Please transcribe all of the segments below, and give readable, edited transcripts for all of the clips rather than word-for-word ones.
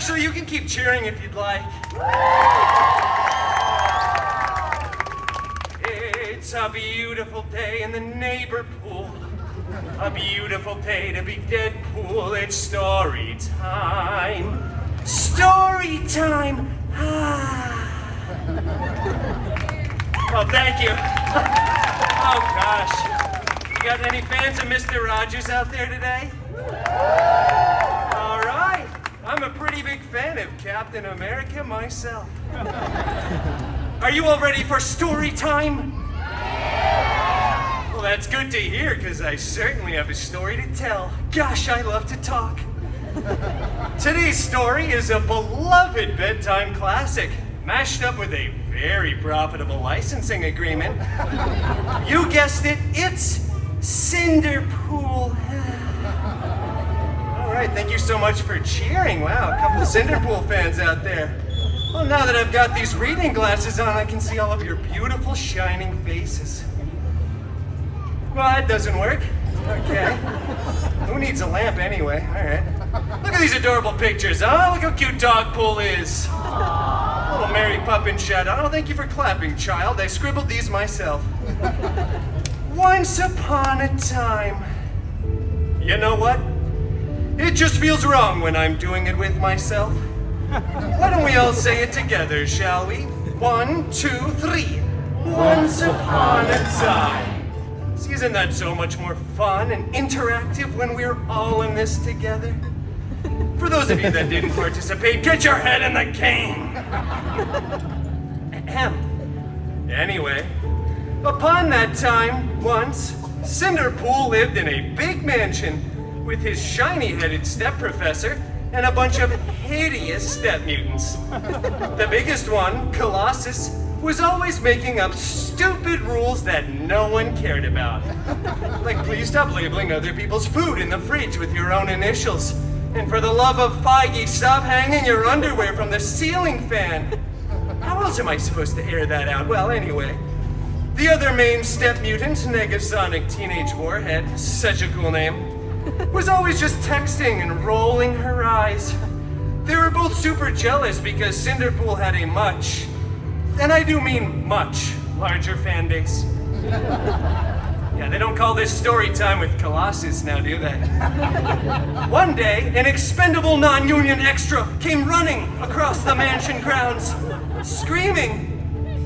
Actually, you can keep cheering if you'd like. It's a beautiful day in the neighbor pool. A beautiful day to be Deadpool. It's story time. Story time. Oh, thank you. Oh, gosh. You got any fans of Mr. Rogers out there today? All right. I'm a pretty big fan of Captain America myself. Are you all ready for story time? Well, that's good to hear, because I certainly have a story to tell. Gosh, I love to talk. Today's story is a beloved bedtime classic, mashed up with a very profitable licensing agreement. You guessed it, it's CinderPool. All right, thank you so much for cheering. Wow, a couple of CinderPool fans out there. Well, now that I've got these reading glasses on, I can see all of your beautiful, shining faces. Well, that doesn't work. Okay. Who needs a lamp anyway? All right. Look at these adorable pictures. Oh, look how cute Dogpool is. Little Mary Pup shut. Oh, thank you for clapping, child. I scribbled these myself. Once upon a time. You know what? It just feels wrong when I'm doing it with myself. Why don't we all say it together, shall we? 1, 2, 3. Once upon a time. See, isn't that so much more fun and interactive when we're all in this together? For those of you that didn't participate, get your head in the game. Ahem. Anyway, upon that time, once, CinderPool lived in a big mansion with his shiny-headed step-professor and a bunch of hideous step-mutants. The biggest one, Colossus, was always making up stupid rules that no one cared about. Like, please stop labeling other people's food in the fridge with your own initials. And for the love of Feige, stop hanging your underwear from the ceiling fan. How else am I supposed to air that out? Well, anyway. The other main step mutant, Negasonic Teenage Warhead, such a cool name, was always just texting and rolling her eyes. They were both super jealous because CinderPool had a much, and I do mean much, larger fan base. Yeah, they don't call this story time with Colossus now, do they? One day, an expendable non-union extra came running across the mansion grounds, screaming.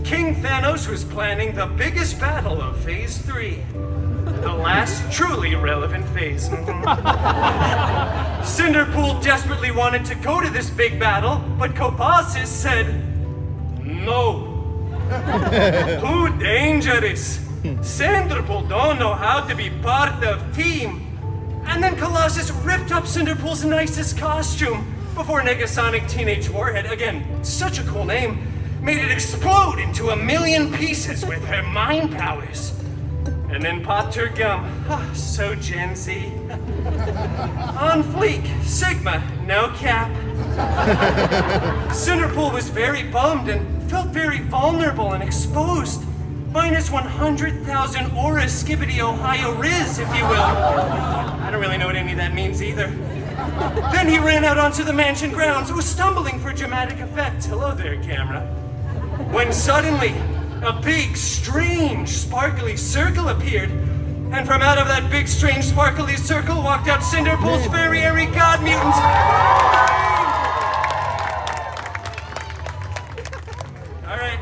King Thanos was planning the biggest battle of Phase 3. The last truly relevant phase. CinderPool desperately wanted to go to this big battle, but Colossus said, no. Too dangerous. CinderPool don't know how to be part of team. And then Colossus ripped up CinderPool's nicest costume before Negasonic Teenage Warhead, again, such a cool name, made it explode into a million pieces with her mind powers. And then popped her gum. So Gen Z. On fleek, Sigma, no cap. CinderPool was very bummed and felt very vulnerable and exposed. Minus 100,000 aura skibbity Ohio Riz, if you will. I don't really know what any of that means either. Then he ran out onto the mansion grounds, was stumbling for dramatic effect. Hello there, camera. When suddenly, a big, strange, sparkly circle appeared. And from out of that big, strange, sparkly circle walked out CinderPool's very airy god mutant. All right.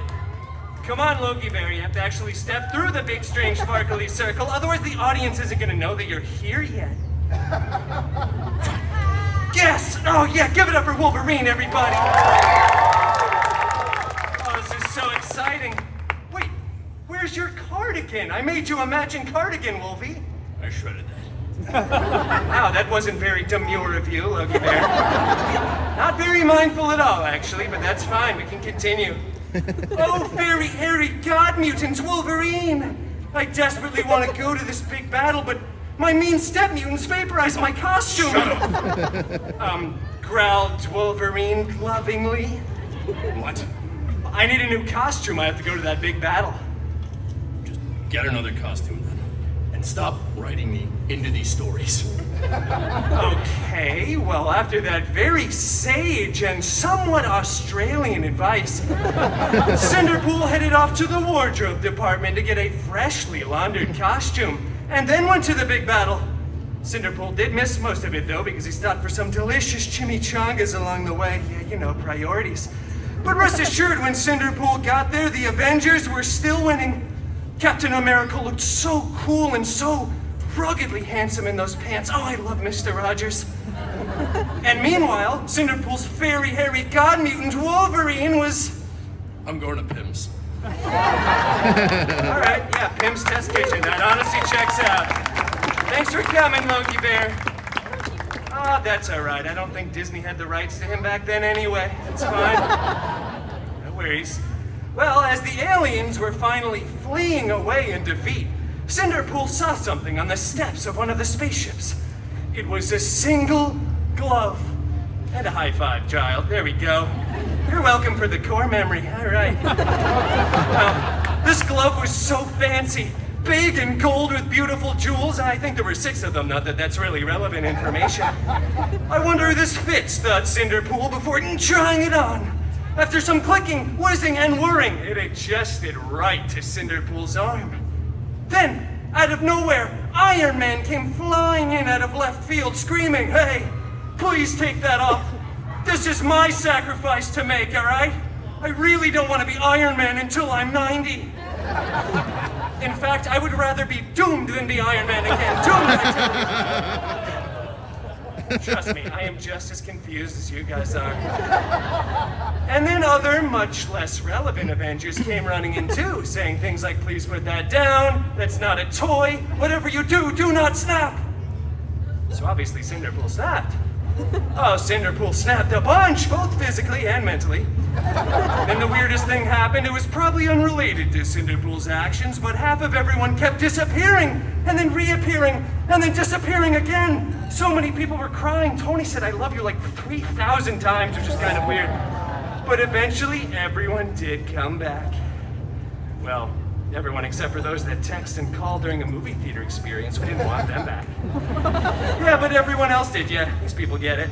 Come on, Loki Bear, you have to actually step through the big, strange, sparkly circle. Otherwise, the audience isn't going to know that you're here yet. Yes! Oh, yeah, give it up for Wolverine, everybody! Oh, this is so exciting. Wait, where's your cardigan? I made you a matching cardigan, Wolfie. I shredded that. Wow, that wasn't very demure of you, Loki Bear. Not very mindful at all, actually, but that's fine. We can continue. Oh, very hairy god mutant Wolverine! I desperately want to go to this big battle, but my mean step mutants vaporize my costume! Shut up! Growled Wolverine lovingly. What? I need a new costume. I have to go to that big battle. Just get another costume then. And stop writing me into these stories. Okay, well, after that very sage and somewhat Australian advice, CinderPool headed off to the wardrobe department to get a freshly laundered costume, and then went to the big battle. CinderPool did miss most of it, though, because he stopped for some delicious chimichangas along the way. Yeah, you know, priorities. But rest assured, when CinderPool got there, the Avengers were still winning. Captain America looked so cool and so ruggedly handsome in those pants. Oh, I love Mr. Rogers. And meanwhile, CinderPool's fairy hairy god mutant Wolverine was... I'm going to Pim's. All right, yeah, Pim's Test Kitchen. That honestly checks out. Thanks for coming, Loki Bear. Ah, that's all right. I don't think Disney had the rights to him back then anyway. It's fine. No worries. Well, as the aliens were finally fleeing away in defeat, CinderPool saw something on the steps of one of the spaceships. It was a single glove. And a high five, child. There we go. You're welcome for the core memory. All right. Well, this glove was so fancy, big and gold with beautiful jewels. I think there were 6 of them, not that that's really relevant information. I wonder who this fits, thought CinderPool before trying it on. After some clicking, whizzing, and whirring, it adjusted right to CinderPool's arm. Then, out of nowhere, Iron Man came flying in out of left field, screaming, "Hey, please take that off. This is my sacrifice to make, all right? I really don't want to be Iron Man until I'm 90. In fact, I would rather be doomed than be Iron Man again. Doomed, I tell you. Trust me, I am just as confused as you guys are. And then other, much less relevant Avengers came running in too, saying things like, "Please put that down, that's not a toy, whatever you do, do not snap." So obviously CinderPool snapped. Oh, CinderPool snapped a bunch, both physically and mentally. Then the weirdest thing happened. It was probably unrelated to CinderPool's actions, but half of everyone kept disappearing, and then reappearing, and then disappearing again. So many people were crying. Tony said, "I love you," like 3,000 times, which is kind of weird. But eventually, everyone did come back. Well, everyone except for those that text and call during a movie theater experience. We didn't want them back. Yeah, but everyone else did, yeah. These people get it,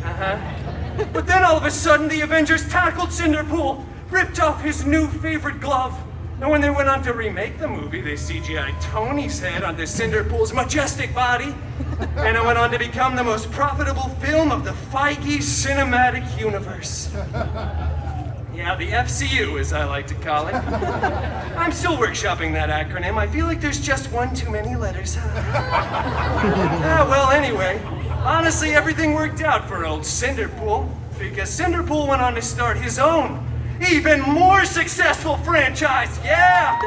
But then all of a sudden, the Avengers tackled CinderPool, ripped off his new favorite glove. And when they went on to remake the movie, they CGI'd Tony's head onto CinderPool's majestic body. And it went on to become the most profitable film of the Feige cinematic universe. Yeah, the FCU, as I like to call it. I'm still workshopping that acronym. I feel like there's just one too many letters. Well, anyway, honestly, everything worked out for old CinderPool, because CinderPool went on to start his own, even more successful franchise. Yeah,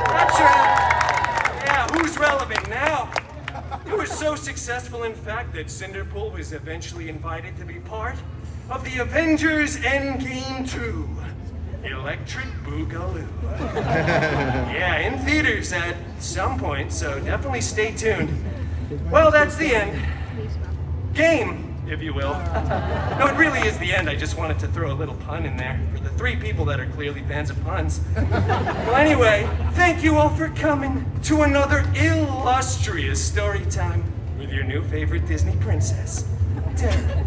that's right. Yeah, who's relevant now? It was so successful, in fact, that CinderPool was eventually invited to be part of the Avengers Endgame 2, Electric Boogaloo. Yeah, in theaters at some point, so definitely stay tuned. Well, that's the end. Game, if you will. No, it really is the end. I just wanted to throw a little pun in there for the 3 people that are clearly fans of puns. Well, anyway, thank you all for coming to another illustrious story time with your new favorite Disney princess, Tara.